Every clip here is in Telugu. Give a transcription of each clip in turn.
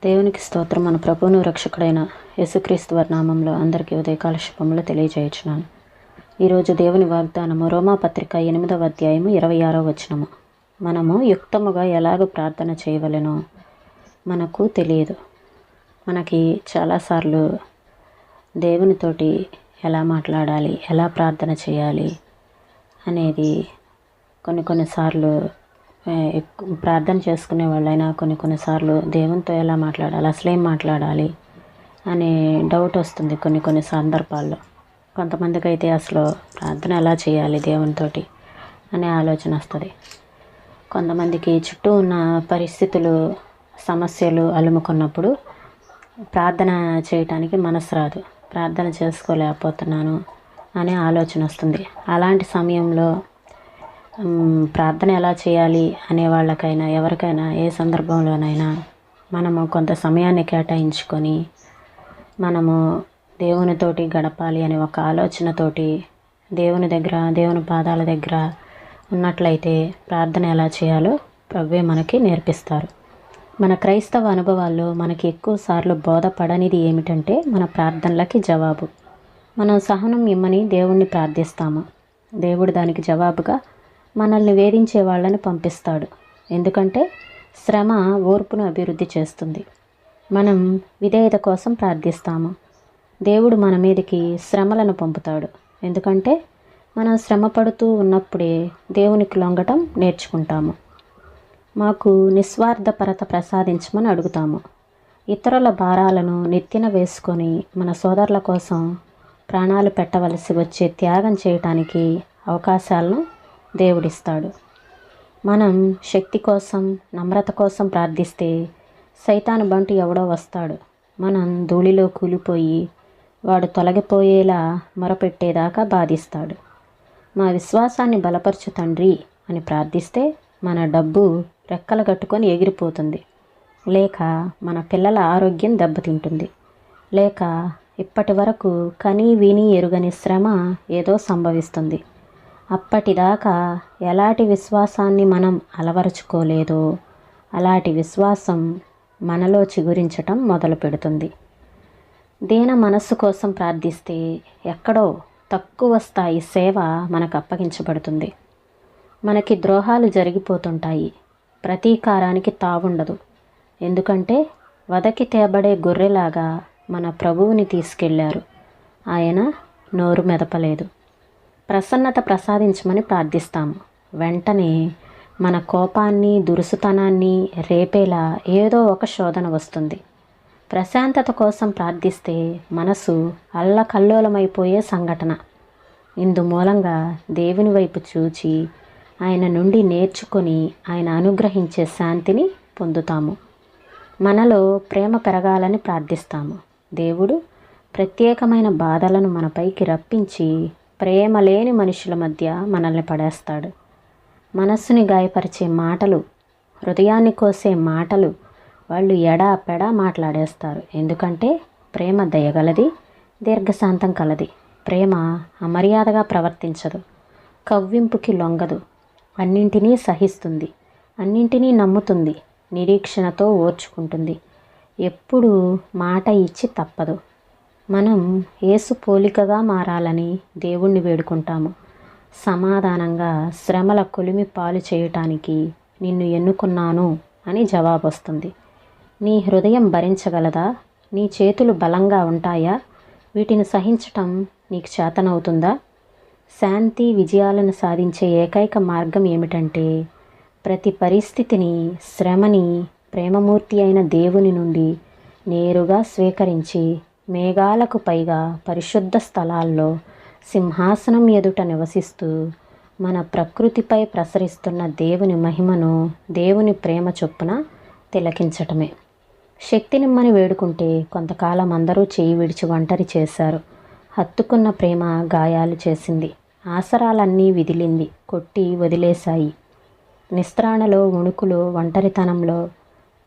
దేవునికి స్తోత్రం. మన ప్రభువును రక్షకుడైన యేసుక్రీస్తు వారి నామంలో అందరికీ ఉదయకాల శుభములు తెలియజేయుచున్నాను. ఈరోజు దేవుని వాగ్దానము రోమాపత్రిక 8వ అధ్యాయము 26వ వచనము. మనము యుక్తముగా ఎలాగ ప్రార్థన చేయవలెనో మనకు తెలియదు. మనకి చాలాసార్లు దేవునితోటి ఎలా మాట్లాడాలి, ఎలా ప్రార్థన చేయాలి అనేది కొన్నిసార్లు ప్రార్థన చేసుకునే వాళ్ళైనా కొన్నిసార్లు దేవునితో ఎలా మాట్లాడాలి, అసలేం మాట్లాడాలి అనే డౌట్ వస్తుంది కొన్ని సందర్భాల్లో. కొంతమందికి అయితే అసలు ప్రార్థన ఎలా చేయాలి దేవునితోటి అనే ఆలోచన వస్తుంది. కొంతమందికి చుట్టూ ఉన్న పరిస్థితులు, సమస్యలు అలుముకున్నప్పుడు ప్రార్థన చేయటానికి మనసు రాదు, ప్రార్థన చేసుకోలేకపోతున్నాను అనే ఆలోచన వస్తుంది. అలాంటి సమయంలో ప్రార్థన ఎలా చేయాలి అనే వాళ్ళకైనా ఎవరికైనా ఏ సందర్భంలోనైనా మనము కొంత సమయాన్ని కేటాయించుకొని మనము దేవునితోటి గడపాలి అనే ఒక ఆలోచనతోటి దేవుని దగ్గర, దేవుని పాదాల దగ్గర ఉన్నట్లయితే ప్రార్థన ఎలా చేయాలో ప్రభువే మనకి నేర్పిస్తారు. మన క్రైస్తవ అనుభవాల్లో మనకి ఎక్కువసార్లు బోధపడనిది ఏమిటంటే మన ప్రార్థనలకి జవాబు. మనం సహనం ఇమ్మని దేవుణ్ణి ప్రార్థిస్తాము. దేవుడు దానికి జవాబుగా మనల్ని వేధించే వాళ్ళని పంపిస్తాడు. ఎందుకంటే శ్రమ ఓర్పును అభివృద్ధి చేస్తుంది. మనం విధేయత కోసం ప్రార్థిస్తాము. దేవుడు మన మీదకి శ్రమలను పంపుతాడు. ఎందుకంటే మనం శ్రమ పడుతూ ఉన్నప్పుడే దేవునికి లొంగటం నేర్చుకుంటాము. మాకు నిస్వార్థపరత ప్రసాదించమని అడుగుతాము. ఇతరుల భారాలను నెత్తిన వేసుకొని మన సోదరుల కోసం ప్రాణాలు పెట్టవలసి వచ్చే త్యాగం చేయటానికి అవకాశాలను దేవుడిస్తాడు. మనం శక్తి కోసం, నమ్రత కోసం ప్రార్థిస్తే సైతాను బంటు ఎవడో వస్తాడు. మనం ధూళిలో కూలిపోయి వాడు తొలగిపోయేలా మొరపెట్టేదాకా బాధిస్తాడు. మా విశ్వాసాన్ని బలపరచు తండ్రి అని ప్రార్థిస్తే మన డబ్బు రెక్కలు కట్టుకొని ఎగిరిపోతుంది, లేక మన పిల్లల ఆరోగ్యం దెబ్బతింటుంది, లేక ఇప్పటి వరకు కనీ విని ఎరుగని శ్రమ ఏదో సంభవిస్తుంది. అప్పటిదాకా ఎలాంటి విశ్వాసాన్ని మనం అలవరుచుకోలేదో అలాంటి విశ్వాసం మనలో చిగురించటం మొదలు పెడుతుంది. దీన మనస్సు కోసం ప్రార్థిస్తే ఎక్కడో తక్కువ స్థాయి సేవ మనకు అప్పగించబడుతుంది. మనకి ద్రోహాలు జరిగిపోతుంటాయి. ప్రతీకారానికి తావుండదు. ఎందుకంటే వదకి తేబడే గొర్రెలాగా మన ప్రభువుని తీసుకెళ్లారు. ఆయన నోరు మెదపలేదు. ప్రసన్నత ప్రసాదించమని ప్రార్థిస్తాము. వెంటనే మన కోపాన్ని, దురుసుతనాన్ని రేపేలా ఏదో ఒక శోధన వస్తుంది. ప్రశాంతత కోసం ప్రార్థిస్తే మనసు అల్లకల్లోలమైపోయే సంఘటన. ఇందు మూలంగా దేవుని వైపు చూచి ఆయన నుండి నేర్చుకొని ఆయన అనుగ్రహించే శాంతిని పొందుతాము. మనలో ప్రేమ పెరగాలని ప్రార్థిస్తాము. దేవుడు ప్రత్యేకమైన బాధలను మనపైకి రప్పించి ప్రేమ లేని మనుషుల మధ్య మనల్ని పడేస్తాడు. మనస్సుని గాయపరిచే మాటలు, హృదయాన్ని కోసే మాటలు వాళ్ళు ఎడాపెడా మాట్లాడేస్తారు. ఎందుకంటే ప్రేమ దయగలది, దీర్ఘశాంతం కలది. ప్రేమ అమర్యాదగా ప్రవర్తించదు, కవ్వింపుకి లొంగదు, అన్నింటినీ సహిస్తుంది, అన్నింటినీ నమ్ముతుంది, నిరీక్షణతో ఓర్చుకుంటుంది, ఎప్పుడూ మాట ఇచ్చి తప్పదు. మనం యేసు పోలికగా మారాలని దేవుణ్ణి వేడుకుంటాము. సమాధానంగా శ్రమల కొలిమి పాలు చేయటానికి నిన్ను ఎన్నుకున్నాను అని జవాబు వస్తుంది. నీ హృదయం భరించగలదా? నీ చేతులు బలంగా ఉంటాయా? వీటిని సహించటం నీకు చేతనవుతుందా? శాంతి విజయాలను సాధించే ఏకైక మార్గం ఏమిటంటే ప్రతి పరిస్థితిని, శ్రమని ప్రేమమూర్తి అయిన దేవుని నుండి నేరుగా స్వీకరించి మేఘాలకు పైగా పరిశుద్ధ స్థలాల్లో సింహాసనం ఎదుట నివసిస్తూ మన ప్రకృతిపై ప్రసరిస్తున్న దేవుని మహిమను, దేవుని ప్రేమ చొప్పున తిలకించటమే. శక్తినిమ్మని వేడుకుంటే కొంతకాలం అందరూ చేయి విడిచి ఒంటరి చేశారు. హత్తుకున్న ప్రేమ గాయాలు చేసింది. ఆసరాలన్నీ విదిలింది, కొట్టి వదిలేశాయి. నిస్త్రాణలో, వణుకులో, ఒంటరితనంలో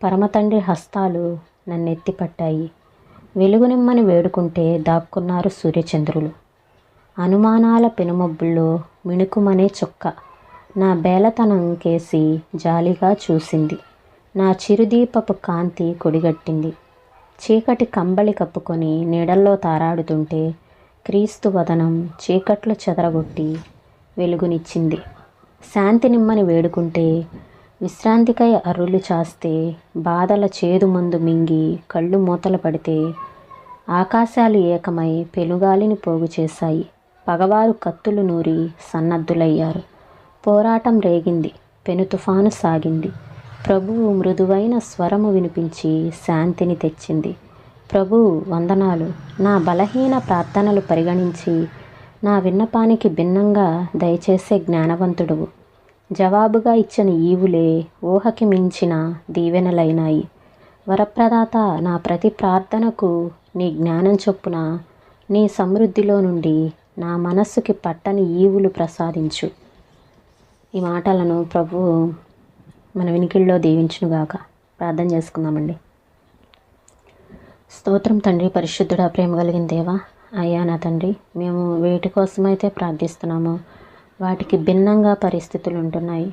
పరమతండ్రి హస్తాలు నన్నెత్తిపట్టాయి. వెలుగునిమ్మని వేడుకుంటే దాక్కున్నారు సూర్యచంద్రులు. అనుమానాల పెనుమబ్బుల్లో మిణుకుమనే చుక్క నా బేలతనం కేసి జాలిగా చూసింది. నా చిరుదీపపు కాంతి కొడిగట్టింది. చీకటి కంబళి కప్పుకొని నీడల్లో తారాడుతుంటే క్రీస్తు వదనం చీకట్లు చెదరగొట్టి వెలుగునిచ్చింది. శాంతి నిమ్మని వేడుకుంటే, విశ్రాంతికై అరులు చాస్తే, బాధల చేదు మందు మింగి కళ్ళు మూతలు పడితే, ఆకాశాలు ఏకమై పెనుగాలిని పోగు చేశాయి. పగవారు కత్తులు నూరి సన్నద్ధులయ్యారు. పోరాటం రేగింది, పెను తుఫాను సాగింది. ప్రభువు మృదువైన స్వరము వినిపించి శాంతిని తెచ్చింది. ప్రభువు వందనాలు, నా బలహీన ప్రార్థనలు పరిగణించి నా విన్నపానికి భిన్నంగా దయచేసే జ్ఞానవంతుడువు. జవాబుగా ఇచ్చిన ఈవులే ఊహకి మించిన దీవెనలైనాయి. వరప్రదాత, నా ప్రతి ప్రార్థనకు నీ జ్ఞానం చొప్పున నీ సమృద్ధిలో నుండి నా మనస్సుకి పట్టని ఈవులు ప్రసాదించు. ఈ మాటలను ప్రభువు మన వినికిడిలో దీవించునుగాక. ప్రార్థన చేసుకుందామండి. స్తోత్రం తండ్రి, పరిశుద్ధుడా, ప్రేమ కలిగిన దేవా. అయ్యా నా తండ్రి, మేము వేటి కోసమైతే ప్రార్థిస్తున్నామో వాటికి భిన్నంగా పరిస్థితులు ఉంటున్నాయి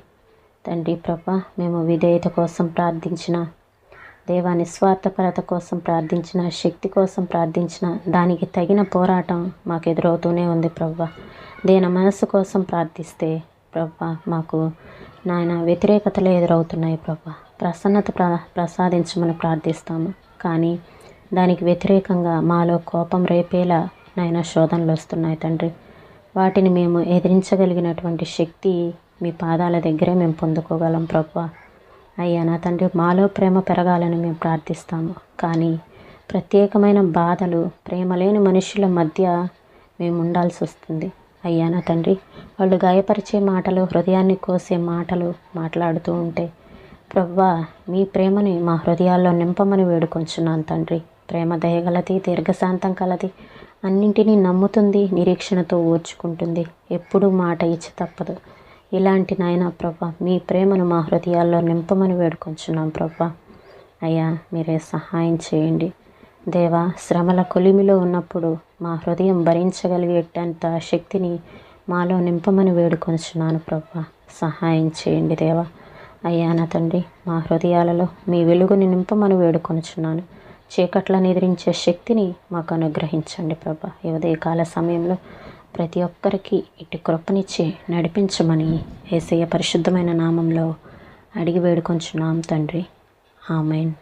తండ్రి. ప్రభా, మేము విధేయత కోసం ప్రార్థించిన దేవా, నిస్వార్థపరత కోసం ప్రార్థించిన, శక్తి కోసం ప్రార్థించిన దానికి తగిన పోరాటం మాకు ఎదురవుతూనే ఉంది ప్రభా. దీన మనస్సు కోసం ప్రార్థిస్తే ప్రభా మాకు నాయన వ్యతిరేకతలు ఎదురవుతున్నాయి ప్రభా. ప్రసన్నత ప్రసాదించమని ప్రార్థిస్తాము, కానీ దానికి వ్యతిరేకంగా మాలో కోపం రేపేలా నాయన శోధనలు వస్తున్నాయి తండ్రి. వాటిని మేము ఎదిరించగలిగినటువంటి శక్తి మీ పాదాల దగ్గరే మేము పొందుకోగలం ప్రభా. అయ్యా నా తండ్రి, మాలో ప్రేమ పెరగాలని మేము ప్రార్థిస్తాము, కానీ ప్రత్యేకమైన బాధలు, ప్రేమ లేని మనుషుల మధ్య మేము ఉండాల్సి వస్తుంది. అయ్యా నా తండ్రి, వాళ్ళు గాయపరిచే మాటలు, హృదయాన్ని కోసే మాటలు మాట్లాడుతూ ఉంటే ప్రభా, మీ ప్రేమని మా హృదయాల్లో నింపమని వేడుకొంచున్నాను తండ్రి. ప్రేమ దయగలది, దీర్ఘశాంతం కలది, అన్నింటినీ నమ్ముతుంది, నిరీక్షణతో ఓర్చుకుంటుంది, ఎప్పుడూ మాట ఇచ్చి తప్పదు. ఇలాంటి నాయన ప్రభా, మీ ప్రేమను మా హృదయాల్లో నింపమని వేడుకొంచున్నాం ప్రభా. అయ్యా, మీరే సహాయం చేయండి దేవా. శ్రమల కొలిమిలో ఉన్నప్పుడు మా హృదయం భరించగలిగేటంత శక్తిని మాలో నింపమని వేడుకొంచున్నాను ప్రభా. సహాయం చేయండి దేవా. అయ్యా నా తండ్రి, మా హృదయాలలో మీ వెలుగుని నింపమని వేడుకొంచున్నాను. చీకట్లను ఎదిరించే శక్తిని మాకు అనుగ్రహించండి ప్రభా. ఈ ఉదయకాల సమయంలో ప్రతి ఒక్కరికి ఇటు కృపనిచ్చి నడిపించమని యేసయ్య పరిశుద్ధమైన నామంలో అడిగి వేడుకొంచున్నాం తండ్రి. ఆమేన్.